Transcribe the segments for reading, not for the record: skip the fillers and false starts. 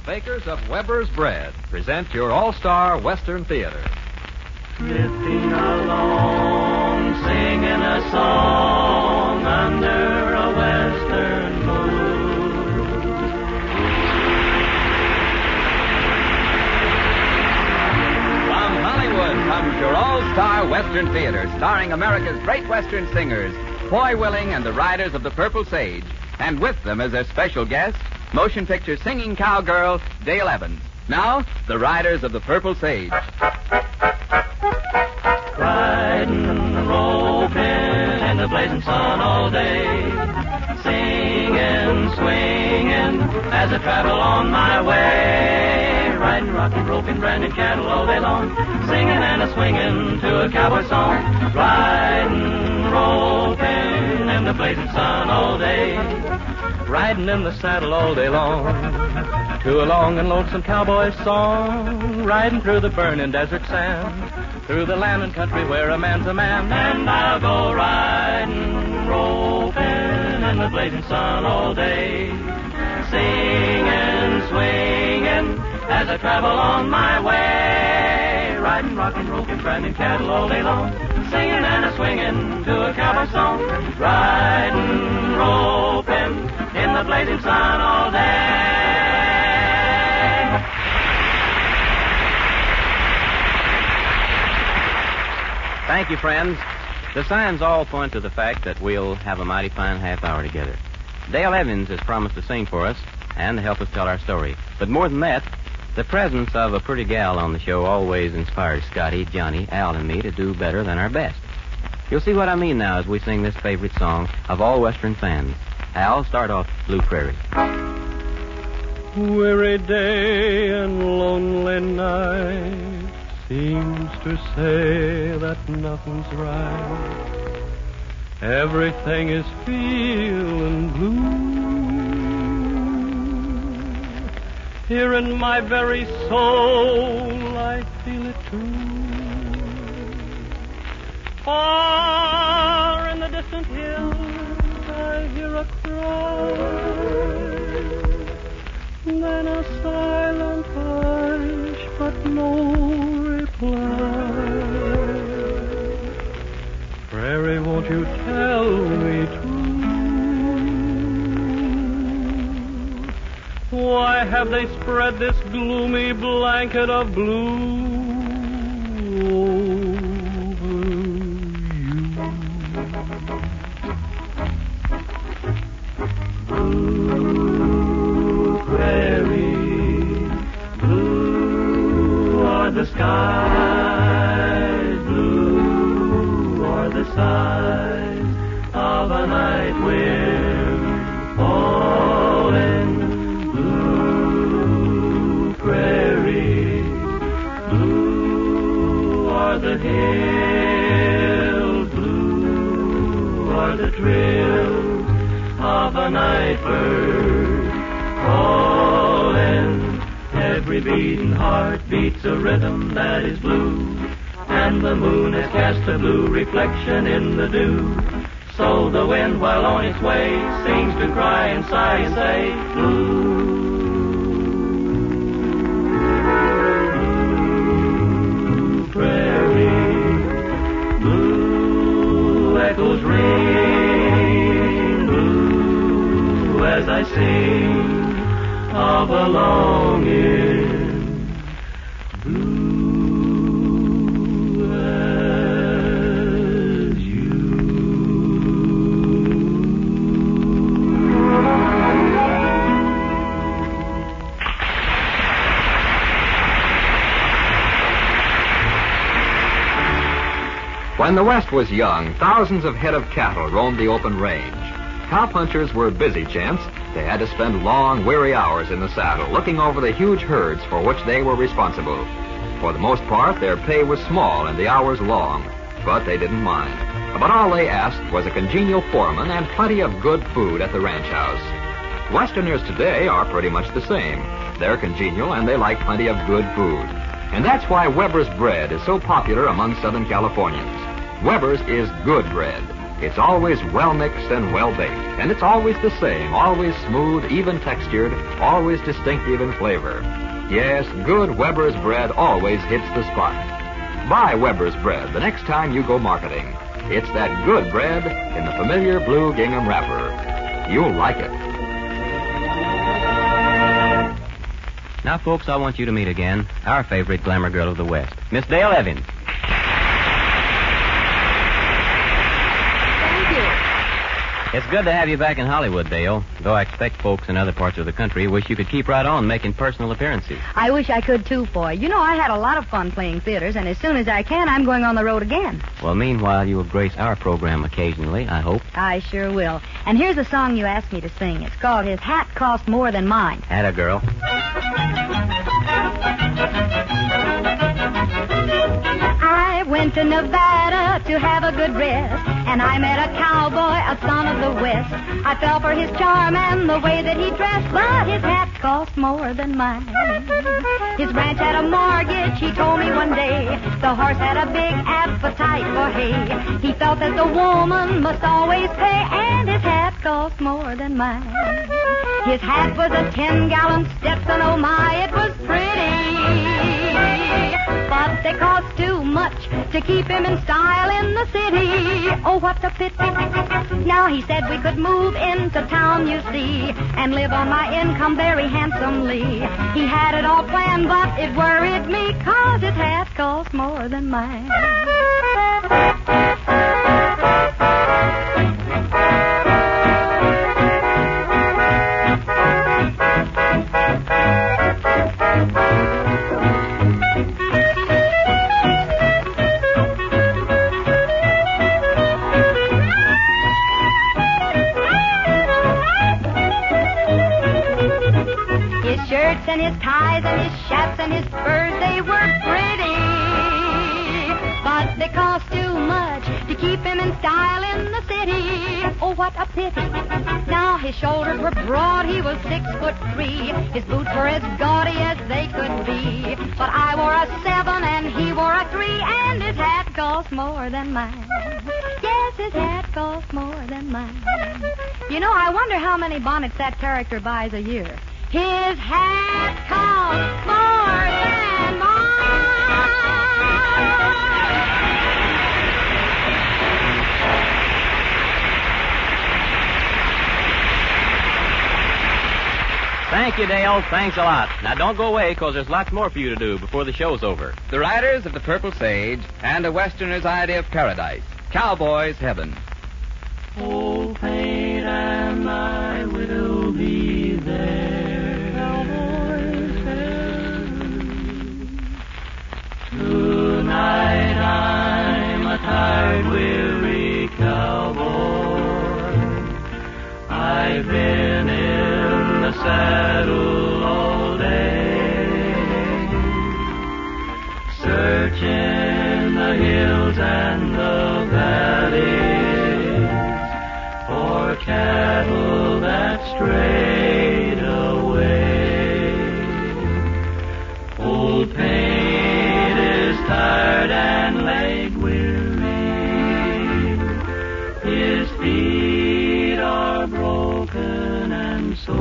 bakers of Weber's Bread present your all-star Western Theater. Drifting along, singing a song under a western moon. From Hollywood comes your all-star Western Theater, starring America's great Western singers, Foy Willing and the Riders of the Purple Sage, and with them as their special guest, motion picture singing cowgirl Dale Evans. Now, the Riders of the Purple Sage. Riding and roping in the blazing sun all day, singing, swinging as I travel on my way. Riding, rocking, roping, branding cattle all day long, singing and a swinging to a cowboy song. Riding, roping in the blazing sun all day, riding in the saddle all day long to a long and lonesome cowboy song. Riding through the burning desert sand, through the land and country where a man's a man. And I'll go riding, roping in the blazing sun all day, singing, swinging as I travel on my way. Riding, rocking, roping, branding cattle all day long, singing and a swinging to a cowboy song. Riding, roping in the blazing sun all day. Thank you, friends. The signs all point to the fact that we'll have a mighty fine half hour together. Dale Evans has promised to sing for us and to help us tell our story. But more than that, the presence of a pretty gal on the show always inspires Scotty, Johnny, Al, and me to do better than our best. You'll see what I mean now as we sing this favorite song of all Western fans. Al, start off Blue Prairie. Weary day and lonely night seems to say that nothing's right. Everything is feeling blue. Here in my very soul I feel it too. Far in the distant hills I hear a cry, then a silent hush, but no reply. Prairie, won't you tell me true? Why have they spread this gloomy blanket of blue over you? Blue prairie, blue are the skies, blue are the sighs of a night wind falling. Blue prairie, blue are the hills, blue are the trills of a night bird calling. Every beating heart beats a rhythm that is blue, and the moon has cast a blue reflection in the dew. So the wind, while on its way, seems to cry and sigh and say, blue. Blue prairie, blue echoes ring, blue as I sing of a longing, blue as you. When the West was young, thousands of head of cattle roamed the open range. Cowpunchers were busy gents. They had to spend long, weary hours in the saddle, looking over the huge herds for which they were responsible. For the most part, their pay was small and the hours long, but they didn't mind. About all they asked was a congenial foreman and plenty of good food at the ranch house. Westerners today are pretty much the same. They're congenial and they like plenty of good food. And that's why Weber's Bread is so popular among Southern Californians. Weber's is good bread. It's always well mixed and well baked, and it's always the same, always smooth, even textured, always distinctive in flavor. Yes, good Weber's bread always hits the spot. Buy Weber's bread the next time you go marketing. It's that good bread in the familiar blue gingham wrapper. You'll like it. Now, folks, I want you to meet again our favorite glamour girl of the West, Miss Dale Evans. Thank you. It's good to have you back in Hollywood, Dale, though I expect folks in other parts of the country wish you could keep right on making personal appearances. I wish I could, too, Foy. You know, I had a lot of fun playing theaters, and as soon as I can, I'm going on the road again. Well, meanwhile, you will grace our program occasionally, I hope. I sure will. And here's a song you asked me to sing. It's called His Hat Cost More Than Mine. Atta girl. I went to Nevada to have a good rest, and I met a cowboy, a son of the West. I fell for his charm and the way that he dressed, but his hat cost more than mine. His ranch had a mortgage, he told me one day. The horse had a big appetite for hay. He felt that the woman must always pay, and his hat cost more than mine. His hat was a 10-gallon Stetson, oh my, it was pretty. But they cost too much to keep him in style in the city. Oh, what a pity. Now he said we could move into town, you see, and live on my income very handsomely. He had it all planned, but it worried me, 'cause his hat cost more than mine. And his ties and his chaps and his spurs, they were pretty, but they cost too much to keep him in style in the city. Oh, what a pity. Now his shoulders were broad, he was 6'3". His boots were as gaudy as they could be, but I wore a 7 and he wore a 3, and his hat cost more than mine. Yes, his hat cost more than mine. You know, I wonder how many bonnets that character buys a year. His hat costs more than mine. Thank you, Dale. Thanks a lot. Now, don't go away, because there's lots more for you to do before the show's over. The Riders of the Purple Sage and A Westerner's Idea of Paradise. Cowboy's Heaven. Old paint and I will be there. Tonight I'm a tired, weary cowboy. I've been in the saddle all day, searching the hills and the valleys for cattle that strayed away. Old paint is tired and leg weary. His feet are broken and sore.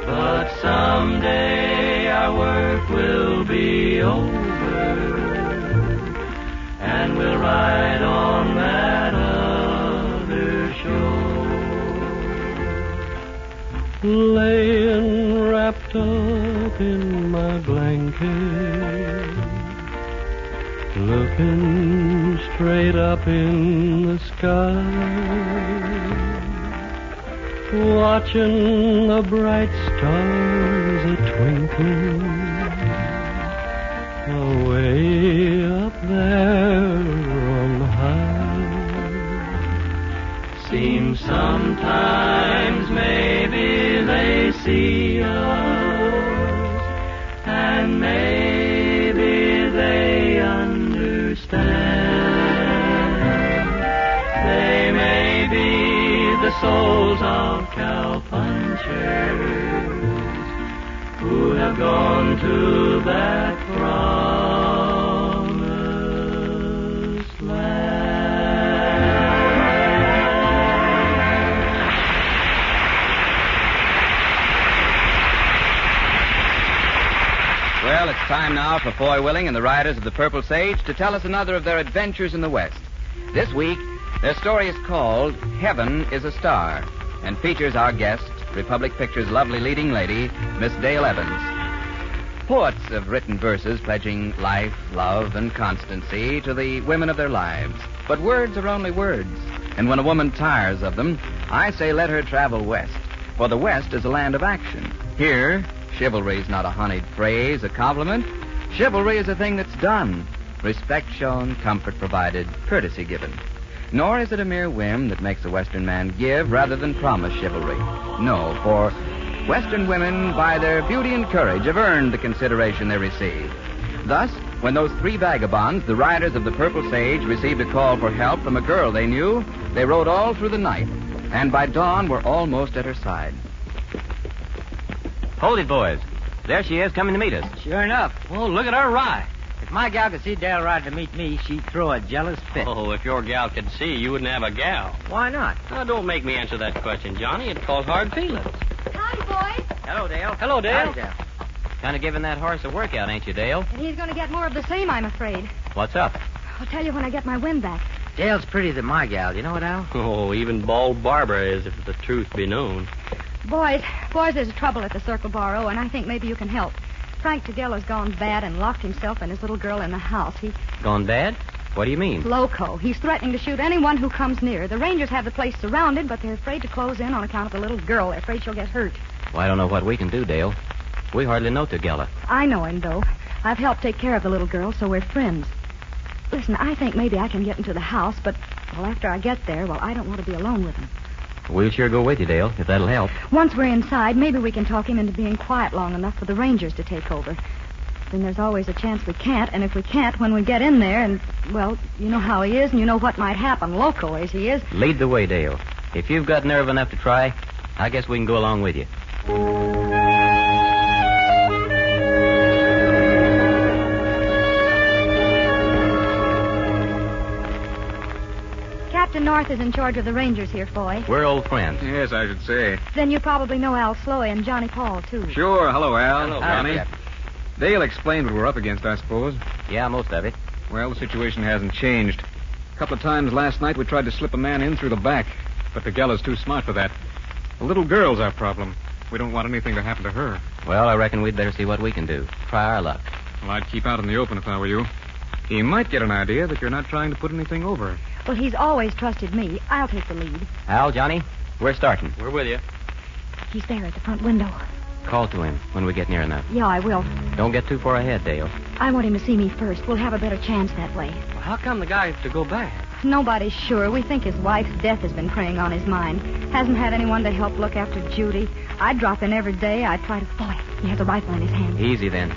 But someday our work will be over, and we'll ride on that other shore. Laying wrapped up in my blanket, looking straight up in the sky, watching the bright stars a-twinkling away up there on high. Seems sometimes maybe they see us, and maybe they understand. They may be the souls of cowpunchers who have gone to that promised land. Well, it's time now for Foy Willing and the Riders of the Purple Sage to tell us another of their adventures in the West. This week, their story is called Heaven is a Star and features our guest, Republic Pictures' lovely leading lady, Miss Dale Evans. Poets have written verses pledging life, love, and constancy to the women of their lives. But words are only words. And when a woman tires of them, I say let her travel west. For the West is a land of action. Here, chivalry is not a honeyed phrase, a compliment. Chivalry is a thing that's done. Respect shown, comfort provided, courtesy given. Nor is it a mere whim that makes a Western man give rather than promise chivalry. No, for Western women, by their beauty and courage, have earned the consideration they receive. Thus, when those three vagabonds, the Riders of the Purple Sage, received a call for help from a girl they knew, they rode all through the night, and by dawn were almost at her side. Hold it, boys. There she is, coming to meet us. Sure enough. Oh, look at her ride. If my gal could see Dale ride to meet me, she'd throw a jealous fit. Oh, if your gal could see, you wouldn't have a gal. Why not? Now, don't make me answer that question, Johnny. It'd cause hard feelings. Howdy, boys. Hello, Dale. Hello, Dale. Howdy, Dale. Kind of giving that horse a workout, ain't you, Dale? And he's going to get more of the same, I'm afraid. What's up? I'll tell you when I get my wind back. Dale's prettier than my gal. You know it, Al? Oh, even bald Barbara is, if the truth be known. Boys, there's trouble at the Circle Bar, O, and I think maybe you can help. Frank Tagella's gone bad and locked himself and his little girl in the house. He's Gone bad? What do you mean? loco. He's threatening to shoot anyone who comes near. The Rangers have the place surrounded, but they're afraid to close in on account of the little girl. They're afraid she'll get hurt. Well, I don't know what we can do, Dale. We hardly know Tagella. I know him, though. I've helped take care of the little girl, so we're friends. Listen, I think maybe I can get into the house, but, well, after I get there, well, I don't want to be alone with him. We'll sure go with you, Dale, if that'll help. Once we're inside, maybe we can talk him into being quiet long enough for the Rangers to take over. Then there's always a chance we can't, and if we can't, when we get in there, and, well, you know how he is, and you know what might happen, loco as he is. Lead the way, Dale. If you've got nerve enough to try, I guess we can go along with you. Captain North is in charge of the Rangers here, Foy. We're old friends. Yes, I should say. Then you probably know Al Sloy and Johnny Paul, too. Sure. Hello, Al. Hello, Johnny. Captain. Dale explained what we're up against, I suppose. Yeah, most of it. Well, the situation hasn't changed. A couple of times last night we tried to slip a man in through the back, but Tagella's too smart for that. The little girl's our problem. We don't want anything to happen to her. Well, I reckon we'd better see what we can do. Try our luck. Well, I'd keep out in the open if I were you. He might get an idea that you're not trying to put anything over. Well, he's always trusted me. I'll take the lead. Al, Johnny, we're starting. We're with you. He's there at the front window. Call to him when we get near enough. Yeah, I will. Don't get too far ahead, Dale. I want him to see me first. We'll have a better chance that way. Well, how come the guy has to go back? Nobody's sure. We think his wife's death has been preying on his mind. Hasn't had anyone to help look after Judy. I'd drop in every day. I'd try to... Boy, he has a rifle in his hand. Easy then.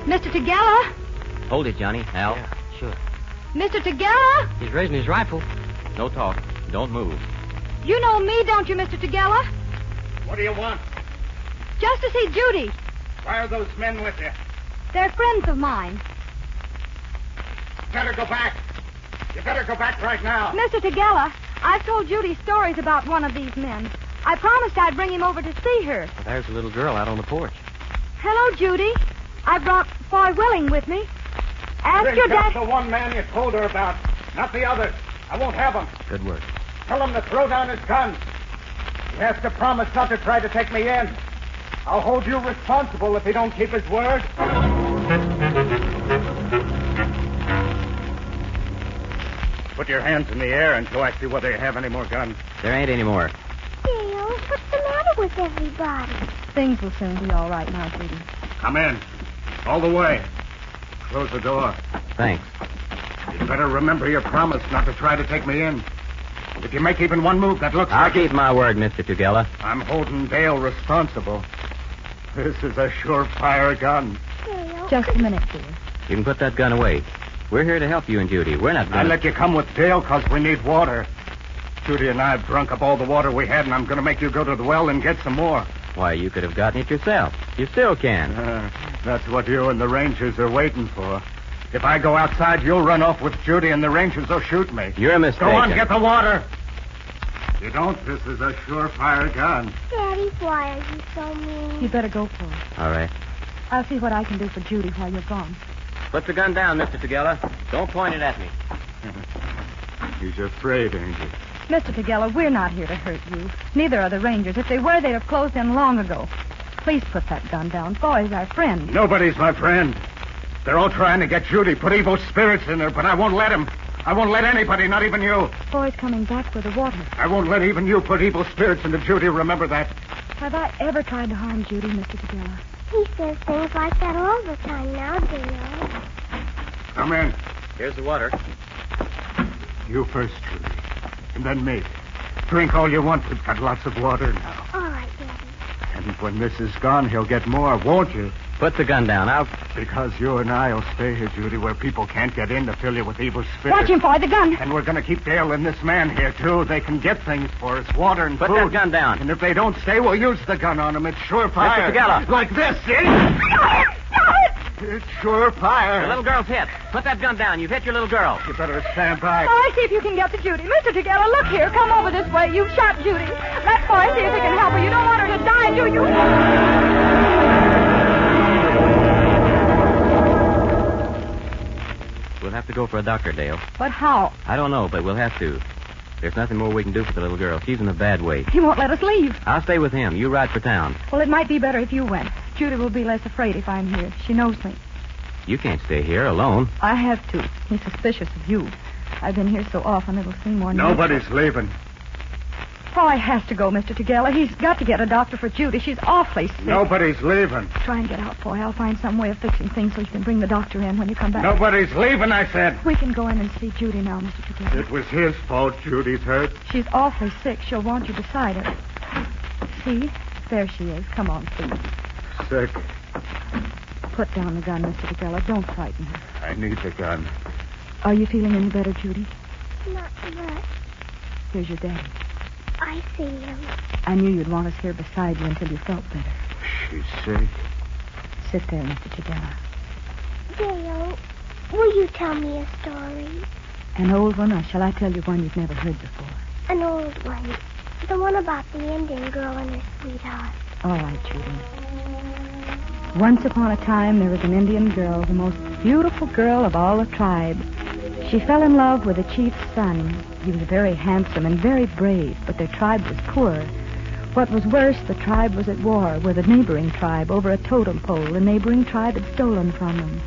Mr. Tagella? Hold it, Johnny. Al. Yeah, sure. Mr. Tagella? He's raising his rifle. No talk. Don't move. You know me, don't you, Mr. Tagella? What do you want? Just to see Judy. Why are those men with you? They're friends of mine. Better go back. You better go back right now. Mr. Tagella, I've told Judy stories about one of these men. I promised I'd bring him over to see her. Well, there's a little girl out on the porch. Hello, Judy. I brought Foy Willing with me. Ask Bring your just dad... the one man you told her about, not the others. I won't have him. Good work. Tell him to throw down his gun. He has to promise not to try to take me in. I'll hold you responsible if he don't keep his word. Put your hands in the air until I see whether you have any more guns. There ain't any more. Dale, what's the matter with everybody? Things will soon be all right now, Judy. Come in. All the way. Close the door. Thanks. You'd better remember your promise not to try to take me in. If you make even one move that looks I'll like keep my word, Mr. Tugela. I'm holding Dale responsible. This is a surefire gun. Dale, Just a minute, dear. You can put that gun away. We're here to help you and Judy. We're not I going to... let you come with Dale because we need water. Judy and I have drunk up all the water we had, and I'm going to make you go to the well and get some more. Why, you could have gotten it yourself. You still can. That's what you and the Rangers are waiting for. If I go outside, you'll run off with Judy, and the Rangers will shoot me. You're mistaken. Go on, get the water. If you don't, this is a surefire gun. Daddy, why are you so mean? You better go for it. All right. I'll see what I can do for Judy while you're gone. Put the gun down, Mr. Tagella. Don't point it at me. He's afraid, ain't he? Mr. Tagella, we're not here to hurt you. Neither are the Rangers. If they were, they'd have closed in long ago. Please put that gun down. Foy's our friend. Nobody's my friend. They're all trying to get Judy, put evil spirits in her, but I won't let them. I won't let anybody, not even you. Foy's coming back with the water. I won't let even you put evil spirits into Judy. Remember that. Have I ever tried to harm Judy, Mr. Tagella? He says things like that all the time now, Dale. Come in. Here's the water. You first, Judy. And then me. Drink all you want. We've got lots of water now. All right, Daddy. And when this is gone, he'll get more, won't you? Put the gun down. Because you and I will stay here, Judy, where people can't get in to fill you with evil spirits. Watch him, Foy, the gun. And we're going to keep Dale and this man here, too. They can get things for us, water and Put food. that gun down. And if they don't stay, we'll use the gun on them. It's sure fire. Mr. Tagella. Like this, see? It's sure fire. The little girl's hit. Put that gun down. You've hit your little girl. You better stand back. Foy, see if you can get to Judy. Mr. Tagella, look here. Come over this way. You've shot Judy. Let Foy see if he can help her. You don't want her to die, do you? We'll have to go for a doctor, Dale. But how? I don't know, but we'll have to. There's nothing more we can do for the little girl. She's in a bad way. He won't let us leave. I'll stay with him. You ride for town. Well, it might be better if you went. Judy will be less afraid if I'm here. She knows me. You can't stay here alone. I have to. He's suspicious of you. I've been here so often it'll seem more natural. Nobody's leaving. Foy has to go, Mr. Tagella. He's got to get a doctor for Judy. She's awfully sick. Nobody's leaving. Try and get out, Foy. I'll find some way of fixing things so you can bring the doctor in when you come back. Nobody's leaving, I said. We can go in and see Judy now, Mr. Tagella. It was his fault Judy's hurt. She's awfully sick. She'll want you beside her. See? There she is. Come on, please. Sick. Put down the gun, Mr. Tagella. Don't frighten her. I need the gun. Are you feeling any better, Judy? Not much. Here's your daddy. I see him. I knew you'd want us here beside you until you felt better. She's sick. Sit there, Mr. Tagella. Dale, will you tell me a story? An old one, or shall I tell you one you've never heard before? An old one. The one about the Indian girl and her sweetheart. All right, Judy. Once upon a time, there was an Indian girl, the most beautiful girl of all the tribe. She fell in love with the chief's son. He was very handsome and very brave, but their tribe was poor. What was worse, the tribe was at war with a neighboring tribe over a totem pole the neighboring tribe had stolen from them.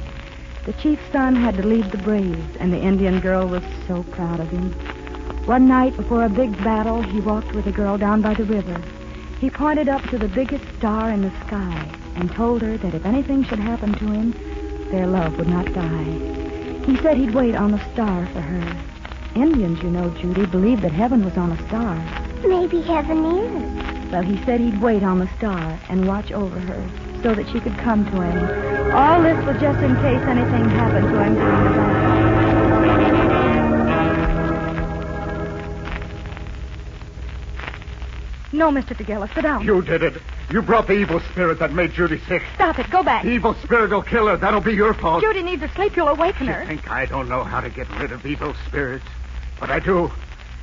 The chief's son had to lead the braves, and the Indian girl was so proud of him. One night before a big battle, he walked with the girl down by the river. He pointed up to the biggest star in the sky and told her that if anything should happen to him, their love would not die. He said he'd wait on the star for her. Indians, you know, Judy, believed that heaven was on a star. Maybe heaven is. Well, he said he'd wait on the star and watch over her so that she could come to him. All this was just in case anything happened to him during the battle. No, Mr. Tagella, sit down. You did it. You brought the evil spirit that made Judy sick. Stop it. Go back. The evil spirit will kill her. That'll be your fault. Judy needs to sleep. You'll awaken her. You think I don't know how to get rid of evil spirits? But I do.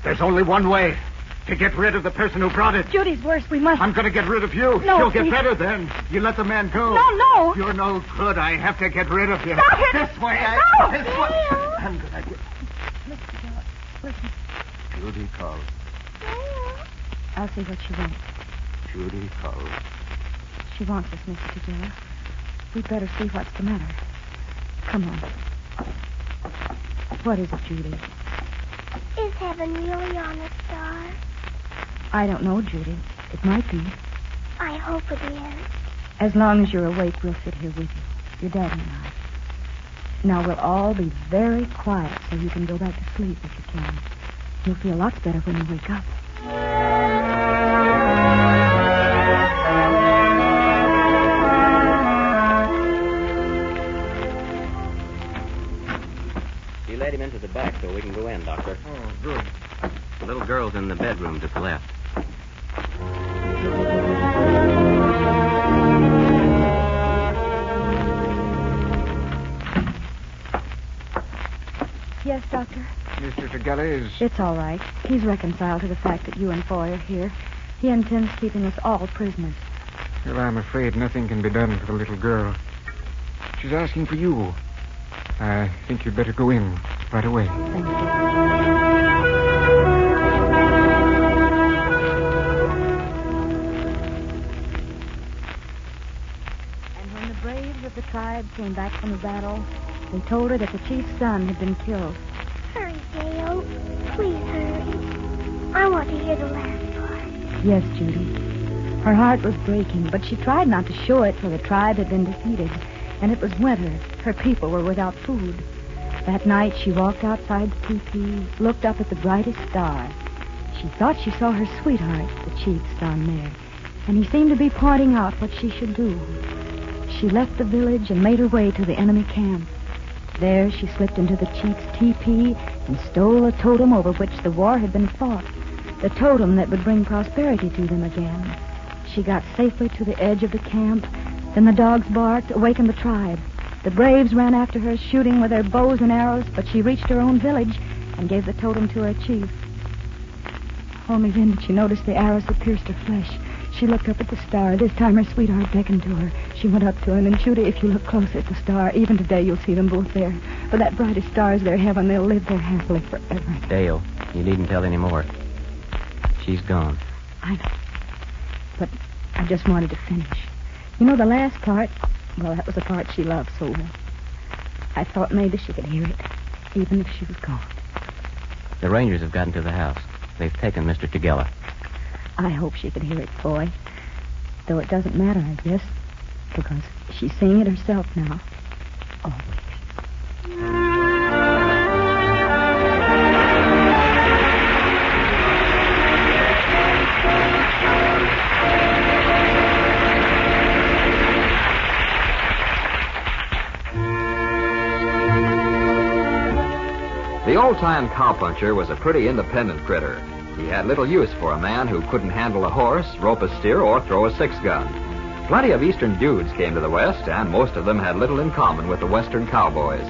There's only one way. To get rid of the person who brought it. Judy's worse. We must... I'm going to get rid of you. No, You'll please. get better then. You let the man go. No. You're no good. I have to get rid of you. Stop it. This way. No. This way. I'm going to get... Mr. Tagella, listen. Judy called. I'll see what she wants. Judy called. She wants us, Mr. Tagella. We'd better see what's the matter. Come on. What is it, Judy? Is heaven really on a star? I don't know, Judy. It might be. I hope it is. As long as you're awake, we'll sit here with you. Your daddy and I. Now, we'll all be very quiet so you can go back to sleep if you can. You'll feel lots better when you wake up. You led him into the back so we can go in, Doctor. Oh, good. The little girl's in the bedroom to the left. Yes, Doctor? Mr. Tagella is... It's all right. He's reconciled to the fact that you and Foy are here. He intends keeping us all prisoners. Well, I'm afraid nothing can be done for the little girl. she's asking for you. I think you'd better go in right away. Thank you. And when the braves of the tribe came back from the battle, they told her that the chief's son had been killed. Hurry, Dale. Please hurry. I want to hear the last part. Yes, Judy. Her heart was breaking, but she tried not to show it, for the tribe had been defeated, and it was winter. Her people were without food. That night she walked outside the teepee, looked up at the brightest star. She thought she saw her sweetheart, the chief's son, there, and he seemed to be pointing out what she should do. She left the village and made her way to the enemy camp. There she slipped into the chief's teepee and stole a totem over which the war had been fought, the totem that would bring prosperity to them again. She got safely to the edge of the camp. Then the dogs barked, awakened the tribe. The braves ran after her, shooting with their bows and arrows, but she reached her own village and gave the totem to her chief. Only then did she notice the arrows that pierced her flesh. She looked up at the star. This time her sweetheart beckoned to her. She went up to him, and Judy, if you look close at the star, even today you'll see them both there. For that brightest star is their heaven. They'll live there happily forever. Dale, you needn't tell any more. She's gone. I know. But I just wanted to finish. You know, the last part, well, that was the part she loved so well. I thought maybe she could hear it, even if she was gone. The Rangers have gotten to the house. They've taken Mr. Tagella. I hope she could hear it, boy. Though it doesn't matter, I guess, because she's saying it herself now. Always. The old-time cowpuncher was a pretty independent critter. He had little use for a man who couldn't handle a horse, rope a steer, or throw a six-gun. Plenty of eastern dudes came to the West, and most of them had little in common with the western cowboys.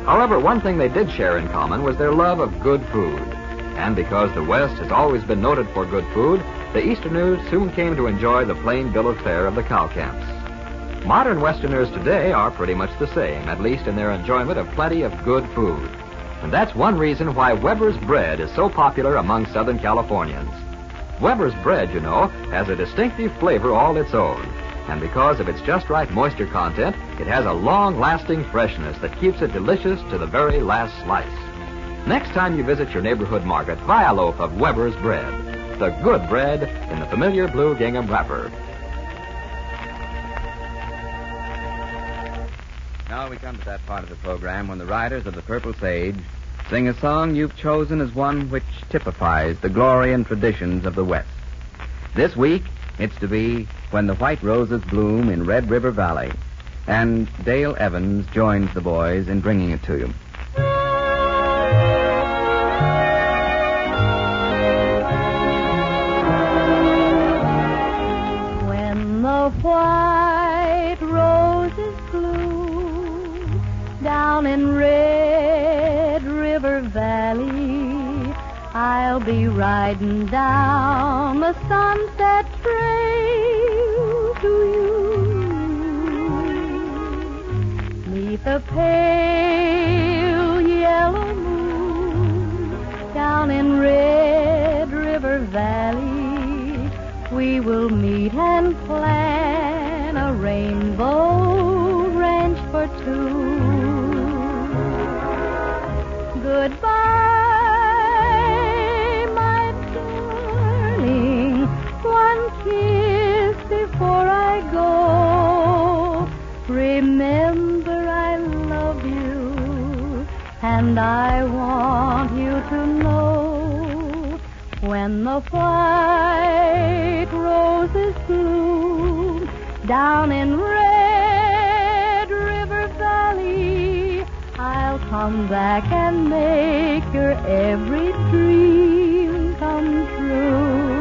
However, one thing they did share in common was their love of good food. And because the West has always been noted for good food, the Easterners soon came to enjoy the plain bill of fare of the cow camps. Modern Westerners today are pretty much the same, at least in their enjoyment of plenty of good food. And that's one reason why Weber's bread is so popular among Southern Californians. Weber's bread, you know, has a distinctive flavor all its own. And because of its just right moisture content, it has a long-lasting freshness that keeps it delicious to the very last slice. Next time you visit your neighborhood market, buy a loaf of Weber's bread. The good bread in the familiar blue gingham wrapper. Now we come to that part of the program when the riders of the Purple Sage sing a song you've chosen as one which typifies the glory and traditions of the West. This week, it's to be When the White Roses Bloom in Red River Valley. And Dale Evans joins the boys in bringing it to you. When the white roses bloom down in Red River Valley, I'll be riding down the Sunset Trail to you. Neath a pale yellow moon down in Red River Valley, we will meet and plan a rainbow ranch for two. Goodbye, my darling, one kiss before I go. Remember I love you, and I want you to know, when the white roses bloom down in Red River Valley, I'll come back and make your every dream come true.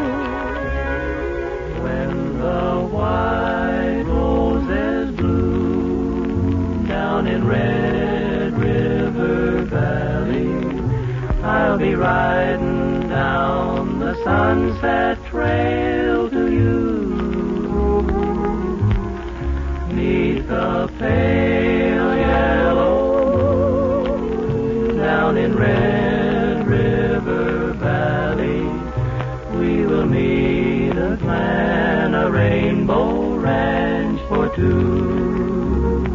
When the white roses bloom down in Red River Valley, I'll be riding down the Sunset Trail to you. Neath the pale Rainbow Ranch for two.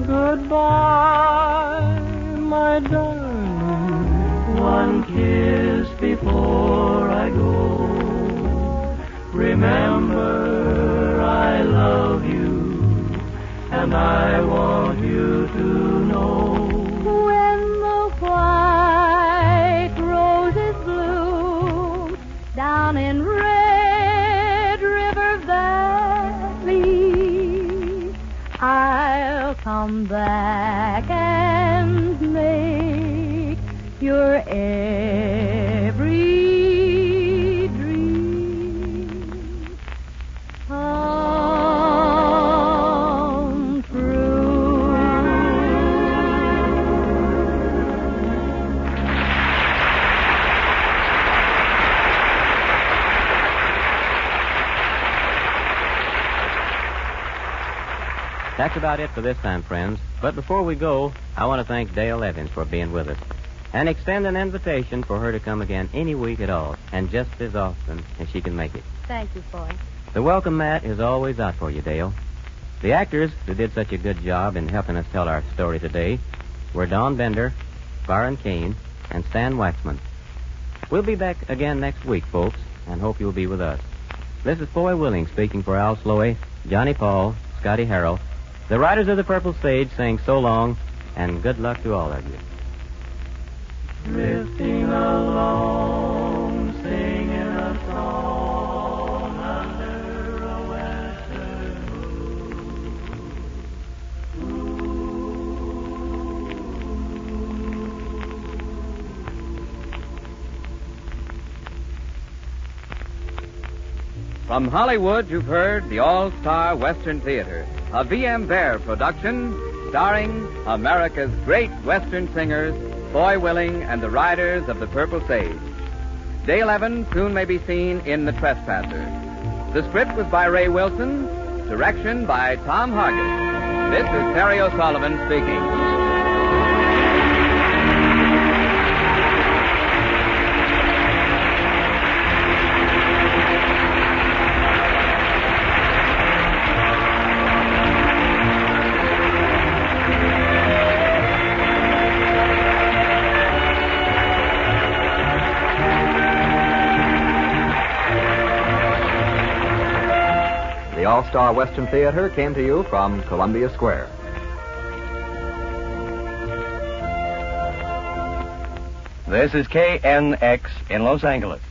Goodbye, my darling. One kiss before I go. Remember, I love you, and I want you to know. When the white roses bloom down in Red River Valley, I'll come back and make your every dream come true. That's about it for this time, friends. But before we go, I want to thank Dale Evans for being with us and extend an invitation for her to come again any week at all, and just as often as she can make it. Thank you, Foy. The welcome mat is always out for you, Dale. The actors who did such a good job in helping us tell our story today were Don Bender, Byron Kane, and Stan Waxman. We'll be back again next week, folks, and hope you'll be with us. This is Foy Willing speaking for Al Sloey, Johnny Paul, Scotty Harrell. The Riders of the Purple Sage saying so long, and good luck to all of you. Drifting along, singing a song under a western From Hollywood, you've heard the All-Star Western Theater, a V.M. Bear production starring America's great Western singers, Foy Willing and the Riders of the Purple Sage. Dale Evans soon may be seen in The Trespasser. The script was by Ray Wilson, direction by Tom Hargis. This is Terry O'Sullivan speaking. The All-Star Western Theater came to you from Columbia Square. This is KNX in Los Angeles.